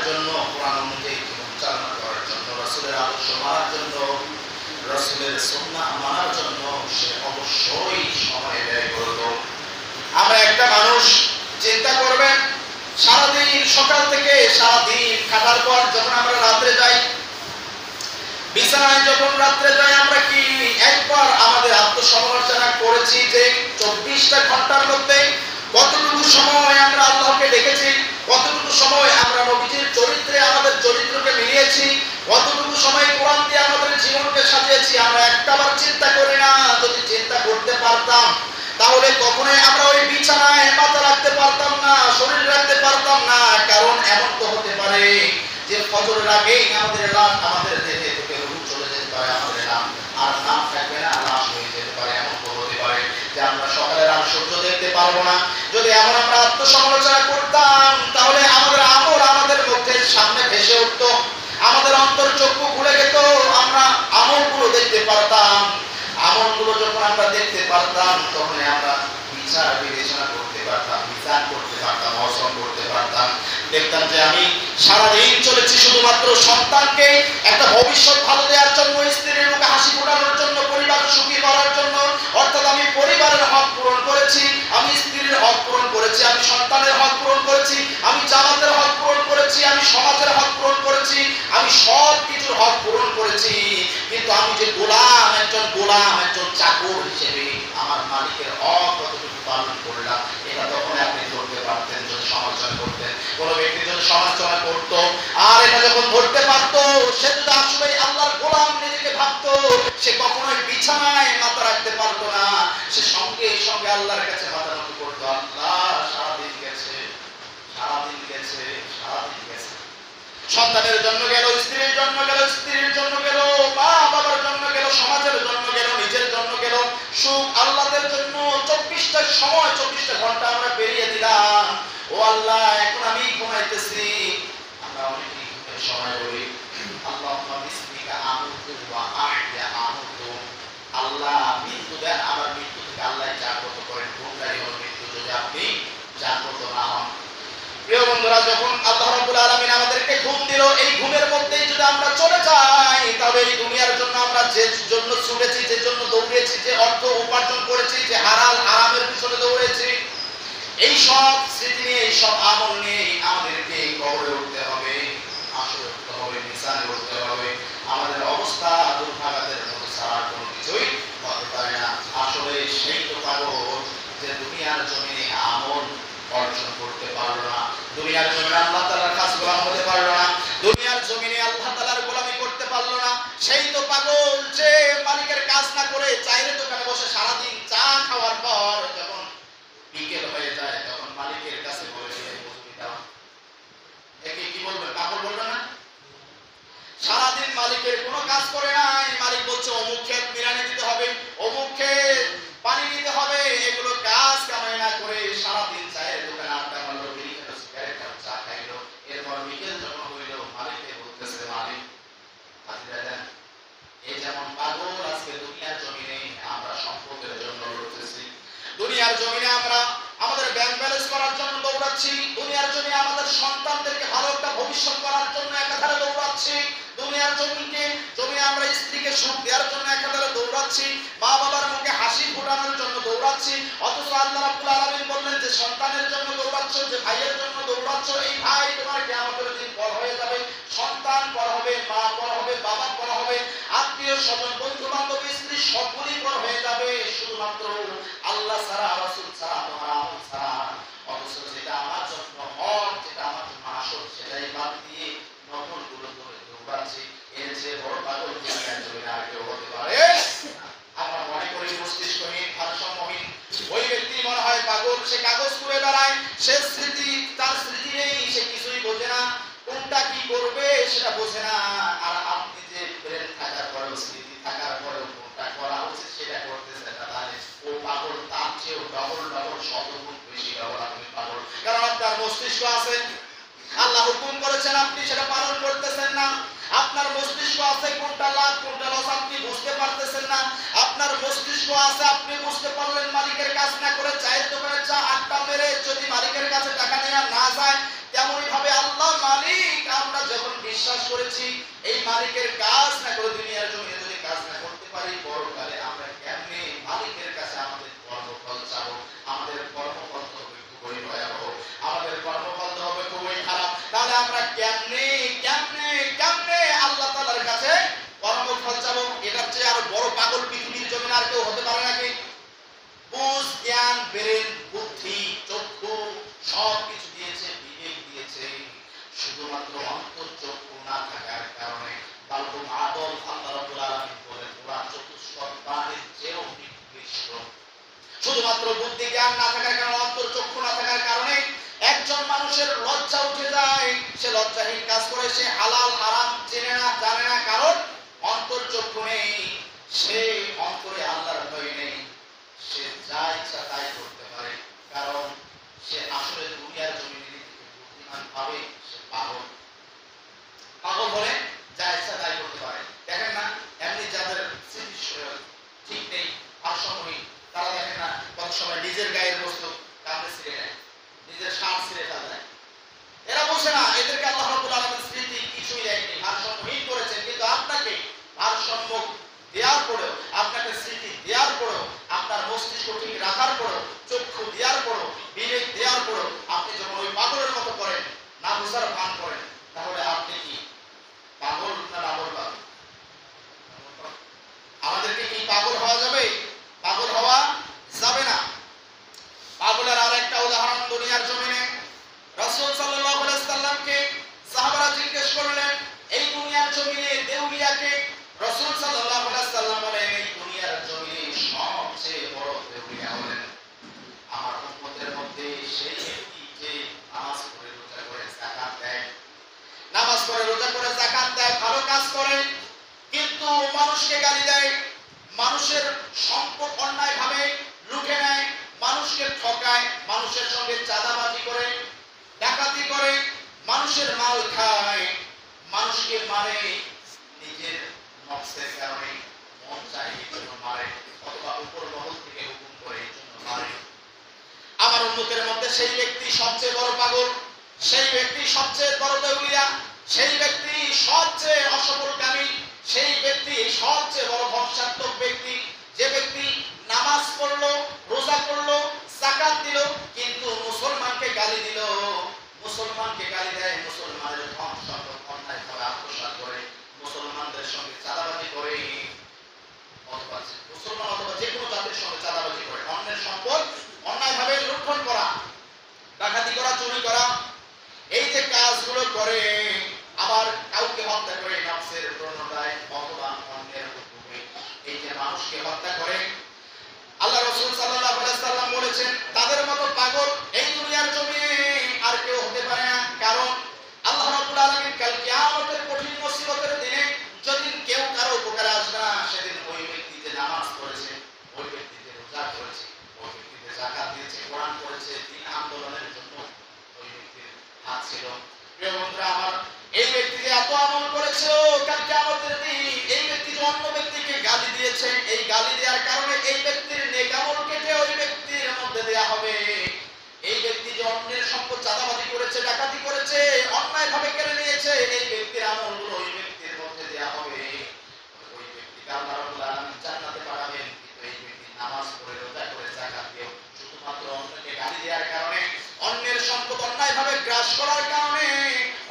জন্য, কোরআন অনুযায়ী জীবন চালনা করার জন্য, রাসূলের আদর্শ মানার জন্য, রাসূলের সুন্নাহ মানার জন্য সে অবশ্যই সময় ব্যয় করবে। আমরা একটা মানুষ চিন্তা করবেন, সারাদিন সকাল থেকে সারাদিন খাটার পর যখন আমরা রাত্রে যাই, বিছানায় যখন রাত্রে যাই, আমরা কি একবার আমাদের আত্মসমালোচনা করেছি যে 24টা ঘন্টার মধ্যে কতটুকু সময় আমরা আল্লাহকে ডেকেছি, কতটুকু সময় আমরা নবীজির চরিত্রে আমাদের চরিত্রকে মিলিয়েছি, কতটুকু সময় কোরআন দিয়ে আমাদের জীবনকে সাজিয়েছি? আমরা একটাবার চিন্তা করি না। যদি চিন্তা করতে পারতাম তাহলে কখনোই আমরা ওই বিছানায় মাথা রাখতে পারতাম না, শরীর রাখতে পারতাম না। কারণ এমন তো হতে পারে যে ফজরের আগেই আমাদের লাশ আমাদের দেহে থেকে রূহ চলে যেতে পারে, আমাদের নাম আর নাম থাকবে না, লাশ হয়ে যেতে পারে। এমন তো হতে পারে যে আমরা সকালের আর সূর্য দেখতে পারবো না। যদি এমন আমরা আত্মসমালোচনা করতাম তাহলে আমাদের আমল আমাদের মধ্যে সামনে ভেসে উঠতো, আমাদের অন্তর চক্ষু খুলে যেত, আমরা আমলগুলো দেখতে পারতাম। আমলগুলো যখন আমরা দেখতে পারতাম তখন আমরা বিচার বিবেচনা করতে পারতাম, বিচার করতে পারতাম, অর্জন করতে পারতাম। দেখতাম যে আমি সারাদিন চলেছি শুধুমাত্র সন্তানকে একটা ভবিষ্যৎ ভালো দেওয়ার জন্য, স্ত্রীর মুখে হাসি ফোটানোর জন্য, পরিবার সুখী করার জন্য। অর্থাৎ আমি পরিবারের হক পূরণ করেছি, আমি স্ত্রীর হক পূরণ করেছি, আমি সন্তানের হক পূরণ করেছি, আমি জামাতের হক পূরণ করেছি, আমি সমাজের হক পূরণ করেছি, আমি সব কিছুর হক পূরণ করেছি। কিন্তু আমি যে গোলাম, একজন গোলাম, একজন চাকর হিসেবে আমার মালিকের হক কতটুকু পালন করলাম, এটা তখন আপনি ধরতে পারতেন যদি সমালোচনা করতেন। কোন ব্যক্তি যদি সমালোচনা করতো আর এটা যখন ধরতে পারতো, সে যদি আসলে আল্লাহর গোলাম নিজেকে ভাবতো, সে কখনোই বিছানায় মাথা রাখতে পারতো না। সে সঙ্গে সঙ্গে আল্লাহর কাছে মাথা নত করতো, আল্লাহ সারাদিন গেছে, সারাদিন গেছে, সারাদিন গেছে। সন্তানের জন্য গেল, স্ত্রীর জন্য গেল, স্ত্রীর জন্য গেল, মা বাবার জন্য গেল, সমাজের জন্য গেল, নিজের জন্য গেল, সুখ আল্লাহর জন্য 24টা সময়, 24টা ঘন্টা আমরা পেরিয়ে দিলাম। ও আল্লাহ, এখন আমি ঘুমাইতেছি। আমরা অনেকেই সময় বলি আল্লাহুম্মা বিসমিকা আমুতু ওয়া আহয়া আমুতু, আল্লাহ মৃত্যু দেন, আবার মৃত্যু থেকে আল্লাহ জাগ্রত করেন। কোনটাই হলো মৃত্যু যদি আপনি জাগ্রত না হন। প্রিয় বন্ধুরা, যখন আল্লাহ রাব্বুল আলামিন আমাদেরকে ঘুম দিল, এই ঘুমের মধ্যেই যদি আমরা চলে যাই তাহলে এই দুনিয়ার জন্য আমরা যে জন্য ছুটেছি, যে জন্য দৌড়েছি, যে অর্থ উপার্জন করেছি, যে হালাল হারামের পিছনে দৌড়েছি, এই সব স্মৃতি নিয়ে, এই সব আমল নিয়ে আমাদেরকে কবরে উঠতে হবে, আসরে উঠতে হবে, মিজানে উঠতে হবে। আমাদের অবস্থা দুর্ভাগ্যের মতো ছাড়া কোনো কিছুই হতে পারে না। আসলে সেই তো পাগল যে দুনিয়ার জমিনে আমল অর্জন করতে পারলো না, দুনিয়ার জমিনে আল্লাহ তাআলার কাছে গোলাম হতে পারলো না, দুনিয়ার জমিনে আল্লাহ তাআলার গোলামি করতে পারলো না। সেই তো পাগল যে মালিকের কাজ না করে চায়ের দোকানে বসে সারাদিন চা খাওয়ার পর যখন বিকেল হয়ে যায় তখন মালিকের কাছে বলে দিয়ে মজুরি দাও। একে কি বলবে? পাগল বলবে না? সারাদিন মালিকের কোনো কাজ করে নাই, মালিক বলছে অমুক ক্ষেত নিড়ানি দিতে হবে, অমুক ক্ষেত পানি দিতে হবে, এগুলো কাজ কামাই না করে সারাদিন চায়ের দোকানে আড্ডা মারলো, বিড়ি খেলো, সিগারেট খালো, চা খাইলো। এরপর বিকেল যখন হইলো মালিককে বলতেছে, মালিক হাজিরা দেন। এই যেমন পাগল আজকে দুনিয়ার জমিনে আমরা সম্পদের জন্য লড়তেছি, দুনিয়ার জমিনে আমরা আমাদের ব্যাংক ব্যালেন্স করার জন্য দৌড়াচ্ছি, দুনিয়ার জমিনে আমাদের সন্তানদেরকে ভালো একটা ভবিষ্যৎ করার জন্য একাধারে দৌড়াচ্ছি, দুনিয়ার জমিনে আমরা স্ত্রীকে সুখ দেওয়ার জন্য একাধারে দৌড়াচ্ছি, মা বাবার মুখে হাসি ফোটানোর জন্য দৌড়াচ্ছি। অথচ আল্লাহ রাব্বুল আলামিন বললেন যে সন্তানের জন্য দৌড়াচ্ছ, যে ভাইয়ের জন্য দৌড়াচ্ছ, এই ভাই তোমার কিয়ামতের দিন পর হয়ে যাবে, সন্তান পর হবে, মা পর হবে, বাবা পর হবে, আত্মীয় স্বজন, বন্ধু বান্ধব, স্ত্রী সকলেই পর হয়ে যাবে, শুধুমাত্র আল্লাহ ছাড়া, রাসূল ছাড়া, তোমার আমল ছাড়া। অথচ যেটা আমার জন্য হক, যেটা আমার জন্য আসল, সেটাই বাদ দিয়ে নকলগুলো করে দৌড়াচ্ছি। এর যে বড় পাগল দুনিয়ার জমিনে আর কেউ হতে পারে? আমরা মনে করি মস্তিষ্কহীন, ভারসাম্যহীন, ওই ব্যক্তি মনে হয় পাগল, সে কাগজ করে বেড়ায়, সে স্মৃতি, তার স্মৃতি নেই, সে কিছুই বোঝে না, কোনটা কি করবে সেটা বোঝে না। আর আপনি যে ব্রেন থাকার পরেও, স্মৃতি থাকার পরেও কোনটা করা উচিত সেটা করতেছেন না, তাহলে ও পাগল, তার চেয়েও ডবল ডবল শতগুণ বেশি ডবল আপনি পাগল। কারণ আপনার মস্তিষ্ক আছে, আল্লাহ হুকুম করেছেন, আপনি সেটা পালন করতেছেন না। আপনার মস্তিষ্ক আছে, কোনটা লাভ কোনটা লস আপনি বুঝতে পারতেছেন না। আপনার মস্তিষ্ক আছে, আপনি বুঝতে পারলেন মালিকের কাজ না করে চায়ের দোকানে চা আড্ডা মেরে যদি মালিকের কাছে টাকা নেওয়া না যায়, তেমনই ভাবে আল্লাহ মালিক বিশ্বাস করেছি এই মালিকের কাজ না করে দুনিয়ার জমিনে যদি কাজ না করতে পারি, পরকালে আমরা কেমনে মালিকের কাছে আমাদের কর্মফল চাবো? আমাদের কর্মফল তো হবে খুবই ভয়াবহ, আমাদের কর্মফল তো হবে খুবই খারাপ। তাহলে আমরা কেমনে কেমনে কেমনে আল্লাহ তাআলার কাছে কর্মফল চাবো? এটার চেয়ে আরো বড় পাগল পৃথিবীর জমিনে আর কেউ হতে পারে নাকি? বুঝ, জ্ঞান, ব্রেন, বুদ্ধি, চক্ষু সব কিছু দিয়েছে, বিবেক দিয়েছে, শুধুমাত্র অন্তর্চক্ষু না থাকার কারণে বালহুম আদল আল্লাহ রাব্বুল আলামিন বলেন ওরা চতুষ্পদ প্রাণীর চেয়েও নিকৃষ্ট। শুধুমাত্র বুদ্ধি জ্ঞান না থাকার কারণে, অন্তর্চক্ষু না থাকার কারণে একজন মানুষের লজ্জা উঠে যায়, সে লজ্জাহীন কাজ করে, সে হালাল হারাম চেনে না, জানে না, কারণ অন্তর্চক্ষু নেই, সে অন্তরে আল্লাহর ভয় নেই, সে যা ইচ্ছা তাই করতে পারে, কারণ সে আসলে দুনিয়ার জমিনে বুদ্ধিমান ভাবে সে পাগল। পাগল বলে যা ইচ্ছা তাই করতে পারে। দেখেন না, এমনি যাদের স্মৃতি ঠিক নেই, ভারসাম্যহীন, তারা দেখেন না কত সময় নিজের গায়ের বস্তু কামড়ে ছিঁড়ে নেয়, নিজের শার্ট ছিঁড়ে ফেলে। এরা বসে না, এদেরকে আল্লাহ রাব্বুল আলামিন স্মৃতি কিছুই দেয়নি, ভারসাম্যহীন করেছেন। কিন্তু আপনাকে ভারসাম্য দেওয়ার পরেও, আপনাকে স্মৃতি দেওয়ার পরেও, আপনার মস্তিষ্ক ঠিক রাখার পরেও, চক্ষু দেওয়ার পরেও, বিবেক দেওয়ার পরেও আপনি যখন ওই পাগলের মতো করেন, না বুঝার ভান করেন, তাহলে আপনি কি পাগল না পাগল? আমাদেরকে কি পাগল হওয়া যাবে? পাগল হওয়া যাবে না। পাগলের আর একটা উদাহরণ দুনিয়ার জমিনে রাসূল সাল্লাল্লাহু আলাইহি ওয়াসাল্লামকে সাহাবারা জিজ্ঞেস করলেন, এই দুনিয়ার জমিনে দেউলিয়াকে? রাসূল সাল্লাল্লাহু আলাইহি ওয়াসাল্লাম বলেন, এই দুনিয়ার জমিনে সবচেয়ে বড় দেউলিয়া হলেন আমার উম্মতের মধ্যে সেই ব্যক্তি যে নামাজ পড়ে রোজা করে যাকাত দেয়, নামাজ পড়ে রোজা করে যাকাত দেয়, ভালো কাজ করে, কিন্তু মানুষকে গালি দেয়, মানুষের সম্পদ অন্যায়ভাবে লুটে নেয়, মানুষকে ঠকায়, মানুষের সঙ্গে চাঁদাবাজি করে, ডাকাতি করে, মানুষের মাল খায়, মানুষকে মারে, নিজের নফসের কারণে, মন চায় এই জন্য মারে, অথবা উপর মহল থেকে হুকুম করে এই জন্য মারে। আমার উম্মতের মধ্যে সেই ব্যক্তি সবচেয়ে বড় পাগল, সেই ব্যক্তি সবচেয়ে বড় দেউলিয়া, সেই ব্যক্তি সবচেয়ে অসফলকামী, সেই ব্যক্তি সবচেয়ে বড় ধ্বংসাত্মক ব্যক্তি, যে ব্যক্তি নামাজ পড়লো, রোজা করলো, যাকাত দিল, কিন্তু মুসলমানকে গালি দিল, মুসলমানকে গালি দেয়, মুসলমানের ধন সম্পদ অন্যায় করে আত্মসাৎ করে, মুসলমানদের সঙ্গে চাঁদাবাজি করে, অথবা মুসলমান অথবা যে কোনো জাতির সঙ্গে চাঁদাবাজি করে, অন্যের সম্পদ অন্যায়ভাবে লুণ্ঠন করা, ডাকাতি করা, চুরি করা, এই যে কাজগুলো করে, আবার কাউকে হত্যা করে নফসের প্রণোদনায় অথবা অন্যের হুকুমে, এই যে মানুষকে হত্যা করে, আল্লাহ রাসূল সাল্লাল্লাহু আলাইহি ওয়াসাল্লাম বলেছেন তাদের মতো পাগল এই দুনিয়ার জমিনে আর কেউ হতে পারে না। কারণ আল্লাহ রাব্বুল আলামিন কাল কিয়ামতের কঠিন মুসিবতের দিনে যেদিন কেউ কারো উপকারে আসবে না, সেদিন ওই ব্যক্তি যে নামাজ পড়েছে, ওই ব্যক্তি যে রোজা করেছে, ওই ব্যক্তি যে যাকাত দিয়েছে, কোরআন পড়েছে, দিন আন্দোলনের জন্য ওই ব্যক্তির হাত ছিল। প্রিয় বন্ধুরা আমার, এই ব্যক্তি যে এত আমল করেছে, কাল কিয়ামতের দিন এই ব্যক্তি যে অন্য ব্যক্তিকে গালি দিয়েছে, এই গালি দেওয়ার কারণে এই ব্যক্তির নেক আমল কেটে ওই ব্যক্তির মধ্যে দেয়া হবে। এই ব্যক্তি যে অন্যের সম্পদ চাঁদাবাজি করেছে, ডাকাতি করেছে, অন্যায়ভাবে কেড়ে নিয়েছে, এই ব্যক্তির আমলগুলো ওই ব্যক্তির মধ্যে দেয়া হবে। ওই ব্যক্তিকে আল্লাহ রাব্বুল আলামিন জান্নাতে পাঠাবেন। কিন্তু এই ব্যক্তি নামাজ পড়ে রোজা করে যাকাত দিয়ে শুধুমাত্র অন্যকে গালি দেওয়ার কারণে, অন্যের সম্পদ অন্যায়ভাবে গ্রাস করার কারণে,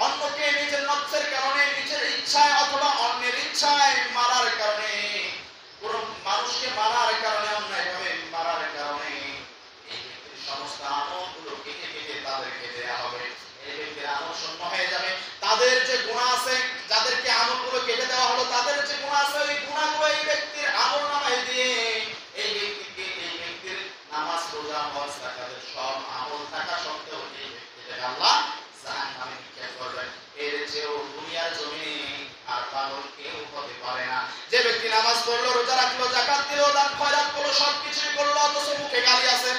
অন্যকে নিজের নফসের কারণে, নিজের ইচ্ছায় অথবা অন্যের ইচ্ছায় মারার কারণে, কোন মানুষকে মারার কারণে, অন্যায়ভাবে মারার কারণে এই ব্যক্তির সমস্ত আমলগুলো কেটে কেটে তাদেরকে দেয়া হবে। এই ব্যক্তির আমল শূন্য হয়ে যাবে। তাদের যে গুনাহ আছে, যাদেরকে আমলগুলো কেটে দেওয়া হলো, তাদের যে গুনাহ আছে, ওই গুনাহগুলো এই ব্যক্তির আমলনামায় দিয়ে এই ব্যক্তিকে, এই ব্যক্তির নামাজ, রোজা, হজ, যাকাতের সব আমল থাকা সত্ত্বেও এই ব্যক্তিকে আল্লাহ জাহান্নামে নিক্ষেপ করবেন। এর চেয়েও দুনিয়ার জমিনে আর পাগল কেউ হতে পারে না। যে ব্যক্তি নামাজ পড়লো, রোজা রাখলো, যাকাত দিল, দান খয়রাত করলো, সবকিছুই করলো, অথচ মুখে গালি আছে।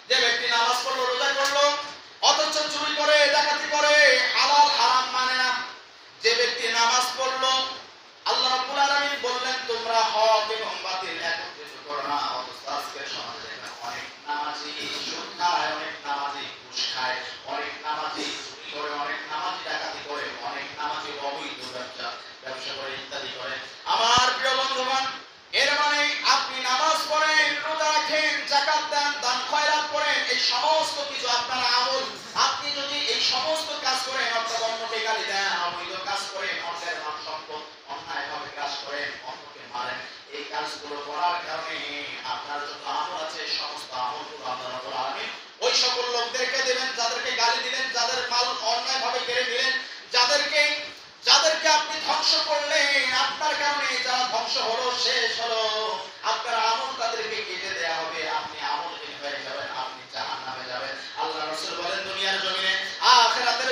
যে ব্যক্তি নামাজ পড়লো, রোজা করলো, অথচ চুরি করে, ডাকাতি করে, হালাল হারাম মানে না। যে ব্যক্তি নামাজ পড়লো, আল্লাহ রাব্বুল আলামিন বললেন তোমরা হক এবং বাতিল একত্রিত করো না, অথচ আজকের সমাজে অনেক নামাজি সুদ খায়, অনেক নামাজি ঘুষ খায়, অনেক নামাজি চুরি করে, অনেক নামাজি ডাকাতি করে, অনেক সমস্ত কাজ করেন, অর্থাৎ অন্যকে গালি দেন, অবৈধ কাজ করেন, অন্যের ধন সম্পদ অন্যায়ভাবে কাজ করেন, অন্যকে মারেন, এই কাজগুলো করার কারণে আপনার যত আমল আছে সমস্ত আমলগুলো আল্লাহ রাব্বুল আলামিন ওই সকল লোকদেরকে দেবেন যাদেরকে গালি দিলেন, যাদের মাল অন্যায়ভাবে কেড়ে নিলেন, যাদেরকে আপনি ধ্বংস করলেন, আপনার কারণে যারা ধ্বংস হলো, শেষ হলো, আপনার আমল তাদেরকে কেটে দেয়া হবে, আপনি আমলহীন হয়ে যাবেন, আপনি জাহান্নামে যাবেন। আল্লাহ রাসূল বলেন দুনিয়ার জমিনে, আখিরাতের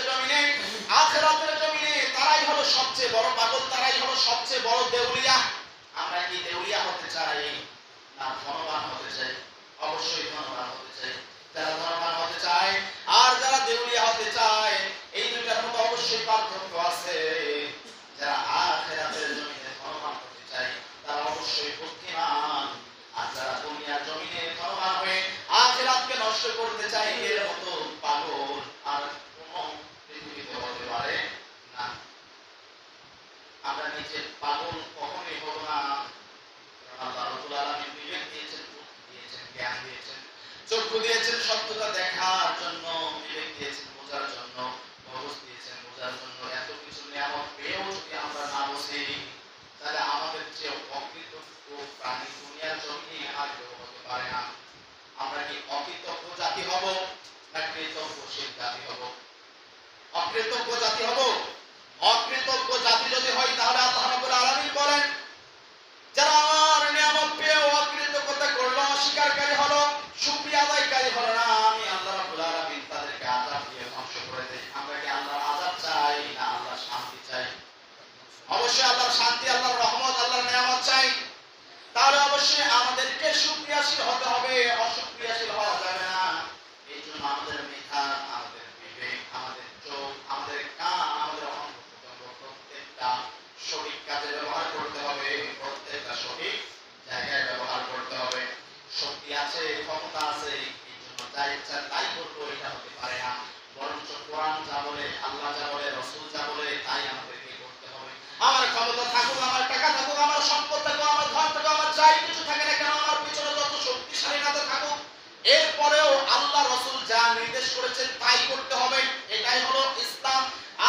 জমিনে তারাই হলো সবচেয়ে বড় পাগল, তারাই হলো সবচেয়ে বড় দেউলিয়া। আমরা কি দেউলিয়া হতে চাই না ধনবান হতে চাই? অবশ্যই ধনবান হতে চাই। যারা ধনবান হতে চায় আর যারা দেউলিয়া হতে চায়, এই দুইটার মধ্যে অবশ্যই পার্থক্য আছে। যারা আখিরাতের জমিনে ধনবান হতে চায় তারা অবশ্যই বুদ্ধিমান, আর যারা দুনিয়ার জমিনে ধনবান হয়ে আখিরাতকে নষ্ট করতে চায়, এর মতো পাগল আর কোনো পৃথিবীতে হতে পারে না। আমরা নিজে পাগল কখনোই হব না। আল্লাহ রাব্বুল আলামিন বিবেক দিয়েছেন, বুদ্ধি দিয়েছেন, জ্ঞান দিয়েছেন, চক্ষু দিয়েছেন সত্যতা দেখার জন্য, বিবেক দিয়েছেন বোঝার জন্য, মগজ দিয়েছেন বোঝার জন্য। এত কিছু নিয়ামত পেয়েও যদি আমরা না বুঝি, তাহলে আমাদের যে অকৃতজ্ঞ প্রাণী দুনিয়ার জমিনে আর কেউ হতে পারে না। আমরা কি অকৃতজ্ঞ জাতি হব না কৃতজ্ঞশীল জাতি হব? অকৃতজ্ঞ জাতি হব। অকৃতজ্ঞ জাতি যদি হয় তাহলে আল্লাহ রাব্বুল আলামিন বলেন, যারা আমার নিয়ামত পেয়েও অকৃতজ্ঞতা করলো, অস্বীকারকারী হলো, শুকরিয়া আদায়কারী হলো না, আমি আল্লাহ রাব্বুল আলামিন তাদেরকে আযাব দিয়ে ধ্বংস করে দেই। আমরা কি আল্লাহর আযাব চাই না আল্লাহর শান্তি চাই? অবশ্যই আল্লাহর শান্তি, আল্লাহর রহমত, আল্লাহর নিয়ামত চাই। তাহলে অবশ্যই আমাদেরকে শুকরিয়াশীল হতে হবে, অশুকরিয়াশীল হওয়া যাবে না। এই জন্য আমাদের মেধা, আমাদের বিবেক, আমাদের চোখ, আমাদের কান, আমাদের অঙ্গ প্রত্যেকটা সঠিক কাজে ব্যবহার করতে হবে, প্রত্যেকটা সঠিক জায়গায় ব্যবহার করতে হবে। শক্তি আছে, ক্ষমতা আছে, এই জন্য যা ইচ্ছা তাই করবো, এটা হতে পারে না। বরঞ্চ কোরআন যা বলে, আল্লাহ যা বলে, রাসূল যা বলে, তাই আমাদেরকে করতে হবে। আমার ক্ষমতা থাকুক, আমার টাকা থাকুক, আমার সম্পদ থাকুক, আমার ধন থাকুক, আমার যাই কিছু থাকে না কেন, আমার পিছনে যত শক্তিশালী নেতা থাকুক, এরপরেও আল্লাহ রাসূল যা নির্দেশ করেছেন তাই করতে হবে। এটাই হলো ইসলাম।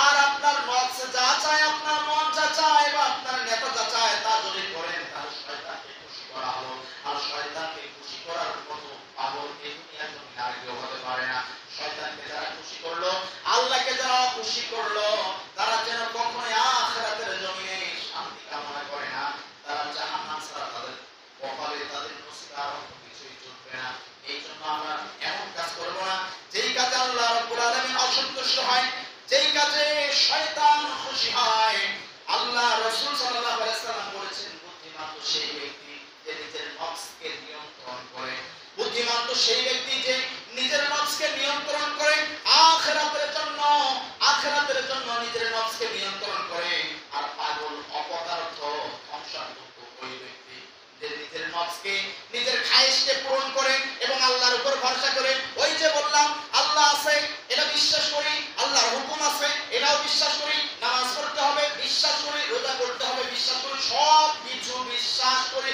আর আপনার নফস যা চায়, আপনার মন যা চায়, বা আপনার নেতা যা চায় তা যদি করেন, তাহলে শয়তানকে খুশি করা হলো। আর শয়তানকে খুশি করার মতো পাগল এই দুনিয়ার জমিনে আর কেউ হতে পারে না। শয়তানকে যারা খুশি করলো, আল্লাহকে যারা খুশি করলো, তারা যেন কখনোই আখিরাতের জমিনে শান্তি কামনা করে না। তারা জাহান্নাম ছাড়া তাদের কপালে, তাদের নসিবে আর অন্য কিছুই জুটবে না। এই জন্য আমরা এমন কাজ করব না যেই কাজে আল্লাহ রাব্বুল আলামিন অসন্তুষ্ট হয়, যেই কাজে শয়তান খুশি হয়। আল্লাহ রাসূল সাল্লাল্লাহু আলাইহি ওয়াসাল্লাম বলেছেন, বুদ্ধিমান তো সেই ব্যক্তি যে নিজের নফসকে নিয়ন্ত্রণ করে। বুদ্ধিমান তো সেই ব্যক্তি যে নিজের নফসকে নিয়ন্ত্রণ করে, আখিরাতের জন্য নিজের নফসকে নিয়ন্ত্রণ করে। আর পাগল, অপদার্থ, ধ্বংসাত্মক ওই ব্যক্তি যে নিজের নফসকে, নিজের খায়েশকে পূরণ করে এবং আল্লাহর উপর ভরসা করে। ওই যে বললাম আল্লাহ আছে এটা বিশ্বাস করি, আল্লাহর হুকুম আছে এটাও বিশ্বাস করি, নামাজ পড়তে হবে বিশ্বাস করি, রোজা করতে হবে বিশ্বাস করি, সব কিছু বিশ্বাস করি।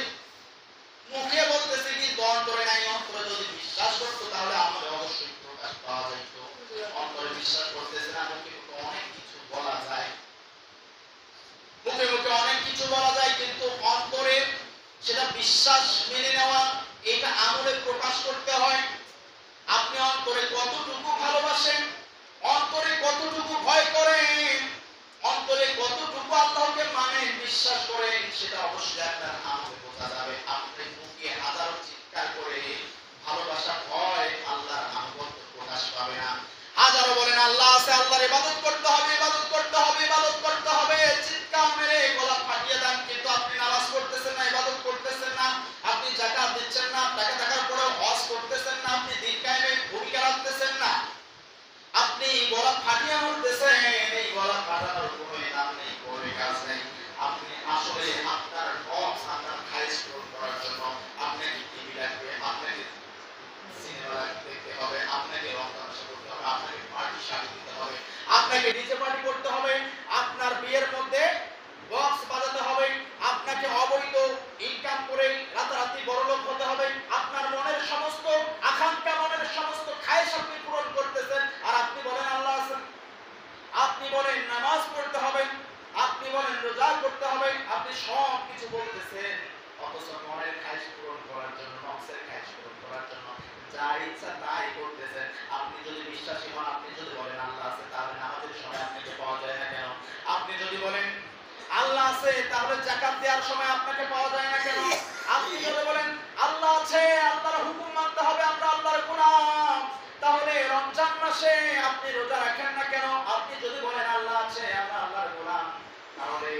মুখে বলতেছে কিন্তু অন্তরে নাই। অন্তরে যদি বিশ্বাস করতো তাহলে আমাদের অবশ্যই প্রকাশ পাওয়া যেত। অন্তরে বিশ্বাস করতেছে না, মুখে অনেক কিছু বলা যায়, মুখে অনেক কিছু বলা যায়, কিন্তু অন্তরে সেটা বিশ্বাস মেনে নেওয়া, এটা আমলে প্রকাশ করতে হয়। আপনি অন্তরে কতটুকু ভালোবাসেন, অন্তরে কতটুকু ভয় করেন, অন্তরে কতটুকু আল্লাহকে মানেন, বিশ্বাস করেন, সেটা অবশ্যই আপনার আমলে বোঝা যাবে। আপনি মুখে হাজারো চিৎকার করে ভালোবাসা ভয়, আল্লাহর আনুগত্য প্রকাশ পাবে না। হাজারো বলেন আল্লাহ আছে, আল্লাহর ইবাদত করতে হবে, ইবাদত করতে হবে, ইবাদত করতে হবে, চিৎকার মেরে গলা ফাটিয়ে দেন, কিন্তু আপনি নামাজ পড়তেছেন না, ইবাদত করতেছেন না, আপনি যাকাত দিচ্ছেন না, টাকা থাকার পরেও হজ করতেছেন না, আপনি দিন কায়েমে ভূমিকা রাখতেছেন না, আপনি গলা ফাটিয়ে মরতেছেন। এই গলা ফাটানোর কোনো নাম নেই, কোনো কাজ নেই। আপনি আসলে আপনার নফস, আপনার খায়েশ পূরণ করার জন্য আপনাকে টিভি লাগবে, আপনাকে সিনেমা দেখতে হবে, আপনাকে রং তামাশা করতে হবে, আপনাকে পার্টি শাড়ি দিতে হবে, আপনাকে ডিজে পার্টি করতে হবে, আপনার বিয়ের মধ্যে বক্স বাজাতে হবে, আপনাকে অবৈধ ইনকাম করে রাতারাতি বড়লোক হতে হবে। আপনার মনের সমস্ত আকাঙ্ক্ষা, মনের সমস্ত খায়েশ আপনি পূরণ করতেছেন, আর আপনি বলেন আল্লাহ আছেন। আপনি সব কিছু বলতেছেন, অথচ মনের খায়েশ পূরণ করার জন্য, নফসের খায়েশ পূরণ করার জন্য যা ইচ্ছা তাই করতেছেন। আপনি যদি বিশ্বাসী হন, আপনি যদি বলেন আল্লাহ আছে, তাহলে নামাজের সময় আপনাকে পাওয়া যায় না কেন? আপনি যদি বলেন আল্লাহ আছে, তাহলে যাকাত দেওয়ার সময় আপনাকে পাওয়া যায় না কেন? আপনি যদি বলেন আল্লাহ আছে, আল্লাহর হুকুম মানতে হবে, আমরা আল্লাহর গোলাম, তাহলে রমজান মাসে আপনি রোজা রাখেন না কেন? আপনি যদি বলেন আল্লাহ আছে, আমরা আল্লাহর গোলাম, তাহলে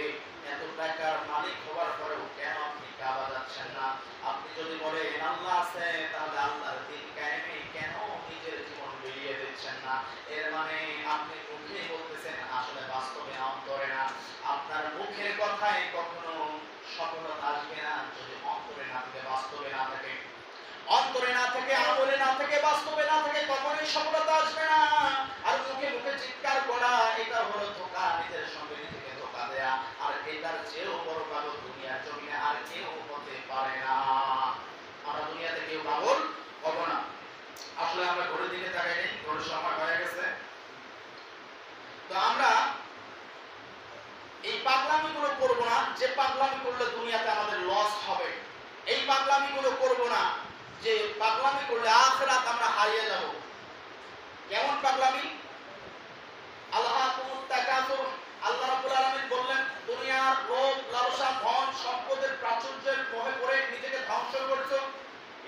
এত টাকার মালিক হওয়ার পরেও কেন আপনি কাবা যাচ্ছেন না? আপনি যদি বলেন আল্লাহ আছে, তাহলে আল্লাহর দ্বীন কায়েমে কেন নিজের জীবন বিলিয়ে দিচ্ছেন না? এর মানে আপনি মুখে বলতেছেন, আসলে বাস্তবে অন্তরে না। আপনার মুখের কথায় কখনো সফলতা আসবে না যদি অন্তরে না থাকে, বাস্তবে না থাকে। অন্তরে না থেকে, আমলে না থেকে, বাস্তবে না থেকে কখনোই সফলতা আসবে না। আর মুখে মুখে চিৎকার করা, এটা হলো ধোঁকা, নিজের সঙ্গে নিজেকে ধোঁকা দেয়া। আর এটার চেয়েও বড় পাগল দুনিয়ার জমিনে আর কেউ হতে পারে না। আমরা দুনিয়াতে কেউ পাগল হব না। আসলে আমরা ঘড়ির দিকে তাকাই নেই, ঘড়ির সময় হয়ে গেছে। তো আমরা এই পাগলামি গুলো করবো না, যে পাগলামি করলে দুনিয়াতে আমাদের লস হবে। এই পাগলামি গুলো করবো না, যে পাগলামি করলে আখিরাত আমরা হারিয়ে যাব। কেমন পাগলামি? আল্লাহুম্মা তাকাসুর, আল্লাহ রাব্বুল আলামিন বললেন, দুনিয়ার লোভ লালসা, ধন সম্পদের প্রাচুর্যের মোহে পড়ে নিজেকে ধ্বংস করছো।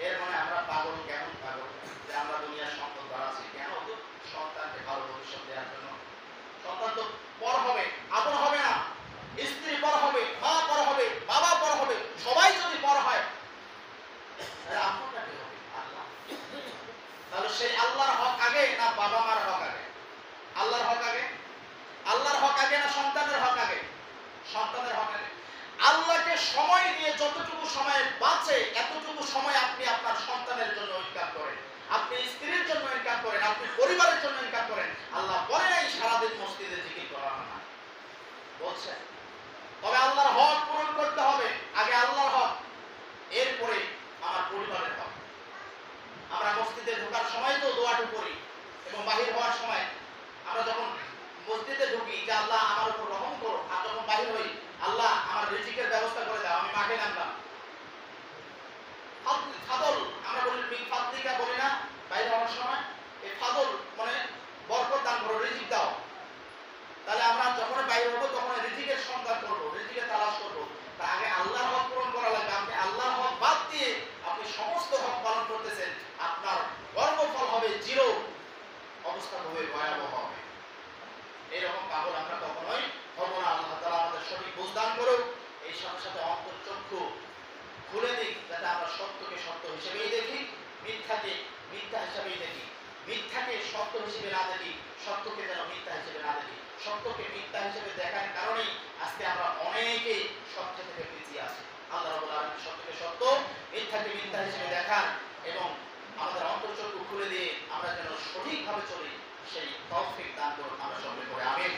এর মানে আমরা পাগল। কেমন পাগল? যে আমরা দুনিয়ার সম্পদ বাড়াচ্ছি কেন? তো সন্তানকে ভালো ভবিষ্যৎ দেওয়ার জন্য। সন্তান তো পর হবে, আপন হবে না। স্ত্রী পর হবে, মা পর হবে, বাবা পর হবে, সবাই যদি পর হয়, আপনারটা কি হবে? আল্লাহ। তাহলে সেই আল্লাহর হক আগে না বাবা মার হক আগে? আল্লাহর হক আগে। আল্লাহর হক আগে না সন্তানের হক আগে? সন্তানের হক আগে। আল্লাহকে সময় দিয়ে যতটুকু সময় বাঁচে, এতটুকু সময় আপনি আপনার সন্তানের জন্য ইনকাম করেন, আপনি স্ত্রীর জন্য ইনকাম করেন, আপনি পরিবারের জন্য ইনকাম করেন। আল্লাহ বলে নাই সারাদিন মসজিদে জিকির করা না, বলছে। তবে আল্লাহর হক পূরণ করতে হবে। আগে আল্লাহর হক, এরপরে আমার পরিবারের হক। আমরা মসজিদে ঢোকার সময় তো দোয়াটু করি, এবং বাহির হওয়ার সময় আমরা যখন মসজিদে ঢুকি যে আল্লাহ আমার উপর রহম করো, আর যখন বাহির হই আল্লাহ আমার রিজিকের ব্যবস্থা করে দাও, আমি মাঠে নামলাম। ফাদল আমরা বলি, ফাদলিকা বলি না বাইরে হওয়ার সময়? এই ফাদল মানে বরকত দান করো, রিজিক দাও। তাহলে আমরা যখন বাইরে হবো তখন রিজিকের সন্ধান করবো, রিজিকের তালাশ করবো। তা আগে আল্লাহর হক পূরণ করা লাগবে। আপনি আল্লাহর হক বাদ দিয়ে আপনি সমস্ত হক পালন করতেছেন, আপনার কর্মফল হবে জিরো, অবস্থা হবে ভয়াবহ হবে। এইরকম পাগল আমরা কখনোই হব না। আল্লাহ তাআলা আমাদের সঠিক বুঝ দান করুক। এই সাথে সাথে অন্তর্চক্ষু খুলে দিক, যাতে আমরা সত্যকে সত্য হিসেবেই দেখি, মিথ্যাকে মিথ্যা হিসেবেই দেখি, মিথ্যাকে সত্য হিসেবে না দেখি, সত্যকে যেন মিথ্যা হিসেবে না দেখি। সত্যকে মিথ্যা হিসেবে দেখার কারণেই আজকে আমরা অনেকেই সত্য থেকে পিছিয়ে আছি। আল্লাহ রাব্বুল আলামিন সত্যকে সত্য, মিথ্যাকে মিথ্যা হিসেবে দেখার এবং আমাদের অন্তর্চক্ষু খুলে দিয়ে আমরা যেন সঠিকভাবে চলি, সেই তৌফিক দান করুন আমরা সকলে করে। আমিন।